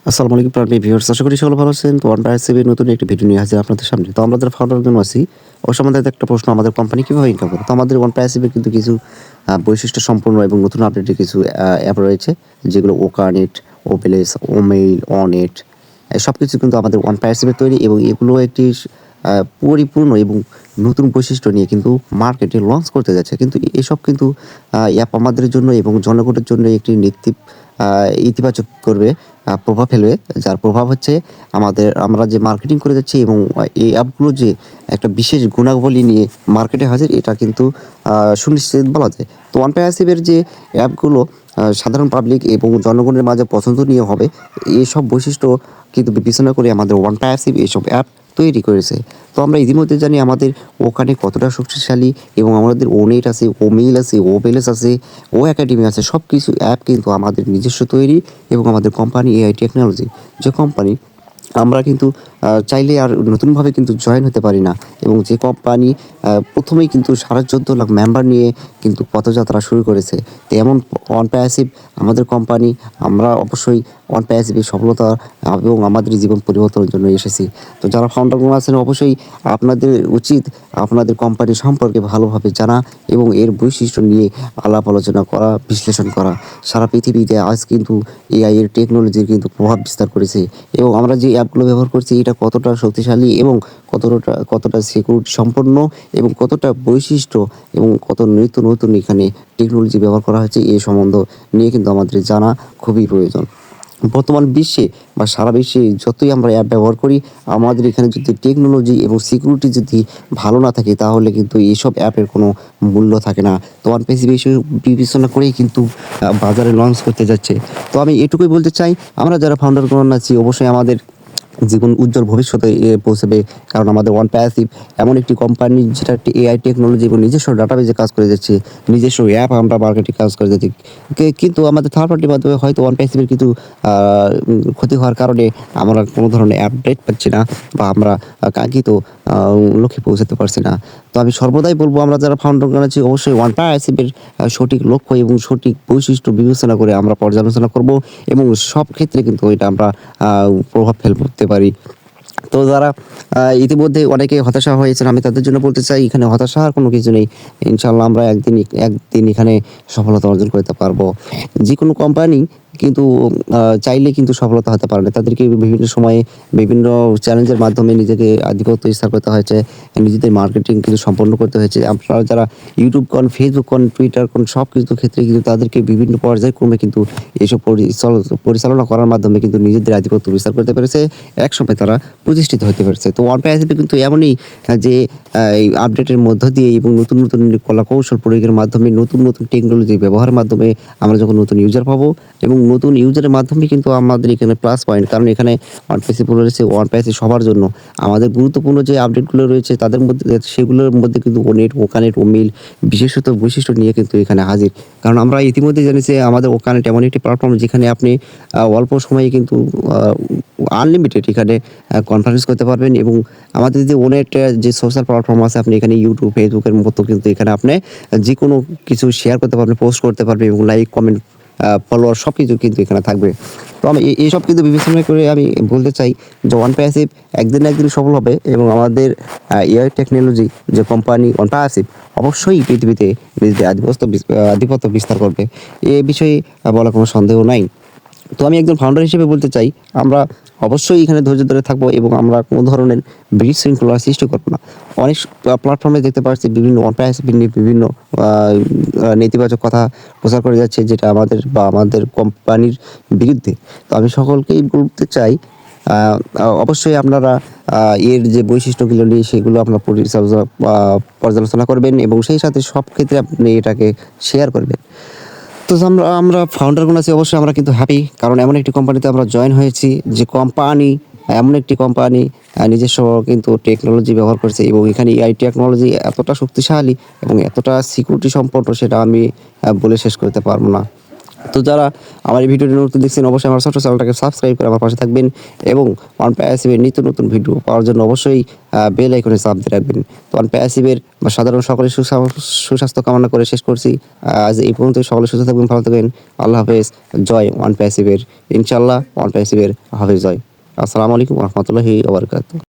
আসসালামু আলাইকুম প্রিয় ভিউয়ার্স, আশা করি সকলে ভালো আছেন। তো OnePasswave নতুন একটি ভিডিও নিয়ে হাজির আপনাদের সামনে। তো আমরা যারা ফাউন্ডারগণ আছি, অবশ্য আমাদের একটা প্রশ্ন, আমাদের কোম্পানি কিভাবে ইনকাম করে? তো আমাদের OnePasswave কিন্তু কিছু বৈশিষ্ট্য সম্পন্ন এবং নতুন আপডেটের কিছু অ্যাপ রয়েছে, যেগুলো ওকানেট, ওপেলেস, ওমেইল, অনেট, সবকিছু কিন্তু আমাদের OnePasswave তৈরি, এবং এগুলো একটি পরিপূর্ণ এবং নতুন বৈশিষ্ট্য নিয়ে কিন্তু মার্কেটে লঞ্চ করতে যাচ্ছে। কিন্তু এসব কিন্তু অ্যাপ আমাদের জন্য এবং জনগণের জন্য একটি ইতিবাচক করবে, প্রভাব ফেলবে। যার প্রভাব হচ্ছে আমরা যে মার্কেটিং করে যাচ্ছি, এবং এই অ্যাপগুলো যে একটা বিশেষ গুণাবলী নিয়ে মার্কেটে হাজির, এটা কিন্তু সুনিশ্চিত বলা যায়। তো OnePasswave যে অ্যাপগুলো সাধারণ পাবলিক এবং জনগণের মাঝে পছন্দনীয় হবে, এসব বৈশিষ্ট্য কিন্তু বিবেচনা করে আমাদের OnePasswave এসব অ্যাপ তৈরি করেছে। তো আমরা ইতিমধ্যে জানি আমাদের ওখানে কতটা শক্তিশালী, এবং আমাদের ওনেট আছে, ওমেইল আছে, ওপেলেস আছে, ও একাডেমি আছে। সব কিছু অ্যাপ কিন্তু আমাদের নিজস্ব তৈরি, এবং আমাদের কোম্পানি এআই টেকনোলজি, যে কোম্পানি আমরা কিন্তু চাইলে আর নতুনভাবে কিন্তু জয়েন হতে পারি না, এবং যে কোম্পানি প্রথমেই কিন্তু 14.5 লাখ মেম্বার নিয়ে কিন্তু পথযাত্রা শুরু করেছে। তো এমন OnePasswave আমাদের কোম্পানি, আমরা অবশ্যই OnePasswave সফলতা এবং আমাদের জীবন পরিবর্তনের জন্য এসেছি। তো যারা ফাউন্ডারগণ আছেন, অবশ্যই আপনাদের উচিত আপনাদের কোম্পানি সম্পর্কে ভালোভাবে জানা, এবং এর বৈশিষ্ট্য নিয়ে আলাপ আলোচনা করা, বিশ্লেষণ করা। সারা পৃথিবীতে আজ কিন্তু এআই এর টেকনোলজির কিন্তু প্রভাব বিস্তার করেছে, এবং আমরা যে অ্যাপগুলো ব্যবহার করছি, এটা কতটা শক্তিশালী এবং কতটা সিকিউরিটি সম্পন্ন, এবং কতটা বৈশিষ্ট্য এবং কত নিত্য নতুন এখানে টেকনোলজি ব্যবহার করা হচ্ছে, এই সম্বন্ধ নিয়ে কিন্তু আমাদের জানা খুবই প্রয়োজন। বর্তমান বিশ্বে বা সারা বিশ্বে যতই আমরা অ্যাপ ব্যবহার করি, আমাদের এখানে যদি টেকনোলজি এবং সিকিউরিটি যদি ভালো না থাকে, তাহলে কিন্তু এইসব অ্যাপের কোনো মূল্য থাকে না। তো OnePasswave এসব বিবেচনা করেই কিন্তু বাজারে লঞ্চ করতে যাচ্ছে। তো আমি এটুকুই বলতে চাই, আমরা যারা ফাউন্ডারগণ আছি, অবশ্যই আমাদের জীবন উজ্জ্বল ভবিষ্যতে পৌঁছাবে। কারণ আমাদের OnePasswave এমন একটি কোম্পানি, যেটা এআই টেকনোলজি এবং নিজস্ব ডাটাবেজে কাজ করে যাচ্ছে, নিজস্ব অ্যাপ আমরা মার্কেটে কাজ করে যাচ্ছি। কিন্তু আমাদের থার্ড পার্টির মাধ্যমে হয়তো OnePasswave কিন্তু ক্ষতি হওয়ার কারণে আমরা কোনো ধরনের আপডেট পাচ্ছি না, বা আমরা কাঙ্ক্ষিত লক্ষ্যে পৌঁছাতে পারছি না। তো আমি সর্বদাই বলবো, আমরা যারা ফাউন্ডারগণ আছি, অবশ্যই OnePasswave সঠিক লক্ষ্য এবং সঠিক বৈশিষ্ট্য বিবেচনা করে আমরা পর্যালোচনা করব, এবং সব ক্ষেত্রে কিন্তু এটা আমরা প্রভাব ফেলতে পারি। তো যারা ইতিমধ্যে অনেকে হতাশা হয়েছেন, আমি তাদের জন্য বলতে চাই, এখানে হতাশা হওয়ার কোনো কিছু নেই। ইনশাআল্লাহ আমরা একদিন এখানে সফলতা অর্জন করতে পারবো। যেকোনো কোম্পানি কিন্তু চাইলে কিন্তু সফলতা হতে পারে না। তাদেরকে বিভিন্ন সময়ে বিভিন্ন চ্যালেঞ্জের মাধ্যমে নিজেকে আধিপত্য বিস্তার করতে হয়েছে। নিজেদের মার্কেটিং কিন্তু সম্পন্ন করতে হয়েছে। আপনারা যারা ইউটিউব কন, ফেসবুক কন, টুইটার কন, সব কিছু ক্ষেত্রে কিন্তু তাদেরকে বিভিন্ন পর্যায়ক্রমে কিন্তু এইসব পরিচালনা করার মাধ্যমে কিন্তু নিজেদের আধিপত্য বিস্তার করতে পেরেছে। একসময় তারা প্রতিষ্ঠিত হতে পেরেছে। তো OnePasswave কিন্তু এমনই যে এই আপডেটের মধ্য দিয়ে এবং নতুন নতুন কলাকৌশল প্রয়োগের মাধ্যমে, নতুন নতুন টেকনোলজি ব্যবহারের মাধ্যমে আমরা যখন নতুন ইউজার পাবো, এবং নতুন ইউজারের মাধ্যমে কিন্তু আমাদের এখানে প্লাস পয়েন্ট, কারণ এখানে OnePasswave সবার জন্য। আমাদের গুরুত্বপূর্ণ যে আপডেটগুলো রয়েছে, তাদের মধ্যে সেগুলোর মধ্যে কিন্তু ওনেট, ওকানেট, ওমেইল বিশেষত বৈশিষ্ট্য নিয়ে কিন্তু এখানে হাজির। কারণ আমরা ইতিমধ্যে জানি যে আমাদের ওকানেট এমন একটি প্ল্যাটফর্ম, যেখানে আপনি অল্প সময়ে কিন্তু আনলিমিটেড এখানে কনফারেন্স করতে পারবেন, এবং আমাদের যে ওনেট যে সোশ্যাল প্ল্যাটফর্ম আছে, আপনি এখানে ইউটিউব, ফেসবুকের মতো কিন্তু এখানে আপনি যেকোনো কিছু শেয়ার করতে পারবেন, পোস্ট করতে পারবেন, এবং লাইক, কমেন্ট, ফলোয়ার সব কিছু কিন্তু এখানে থাকবে। তো আমি এইসব কিন্তু বিবেচনা করে আমি বলতে চাই যে OnePasswave একদিন না একদিন সফল হবে, এবং আমাদের এআই টেকনোলজি যে কোম্পানি OnePasswave অবশ্যই পৃথিবীতে নিজেদের আধিপত্য বিস্তার করবে। এ বিষয়ে বলার কোনো সন্দেহ নাই। তো আমি একজন ফাউন্ডার হিসেবে বলতে চাই, আমরা অবশ্যই এখানে ধৈর্য ধরে থাকবো, এবং আমরা কোনো ধরনের বিশৃঙ্খলার সৃষ্টি করবো না। অনেক প্ল্যাটফর্মে দেখতে পাচ্ছি বিভিন্ন OnePasswave নিয়ে বিভিন্ন নেতিবাচক কথা প্রচার করে যাচ্ছে, যেটা আমাদের কোম্পানির বিরুদ্ধে। তো আমি সকলকেই বলতে চাই, অবশ্যই আপনারা এর যে বৈশিষ্ট্যগুলো নিয়ে সেগুলো আপনারা পর্যালোচনা করবেন, এবং সেই সাথে সব ক্ষেত্রে আপনি এটাকে শেয়ার করবেন। তো আমরা ফাউন্ডারগণ আছি, অবশ্যই আমরা কিন্তু হ্যাপি, কারণ এমন একটি কোম্পানিতে আমরা জয়েন হয়েছি, যে কোম্পানি এমন একটি কোম্পানি নিজস্ব কিন্তু টেকনোলজি ব্যবহার করছে, এবং এখানে এআই টেকনোলজি এতটা শক্তিশালী এবং এতটা সিকিউরিটি সম্পন্ন, সেটা আমি বলে শেষ করতে পারবো না। তো যারা আমার এই ভিডিওটি নতুন দেখছেন অবশ্যই আমার ছোট্ট চ্যানেলটাকে সাবস্ক্রাইব করে আমার পাশে থাকবেন এবং ওয়ান প্যাসিভের নিত্য নতুন ভিডিও পাওয়ার জন্য অবশ্যই বেল আইকনে চাপ দিয়ে রাখবেন। তো ওয়ান প্যাসিভের বা সাধারণ সকলের সুস্বাস্থ্য কামনা করে শেষ করছি। আজ এই পর্যন্ত সকলে সুস্থ থাকবেন, ভালো থাকবেন। আল্লাহ হাফেজ। জয় ওয়ান প্যাসিভের। ইনশাআল্লাহ ওয়ান প্যাসিভের হাফেজ জয়। আসসালামু আলাইকুম রহমতুল্লাহি ওয়া বারাকাতুহু।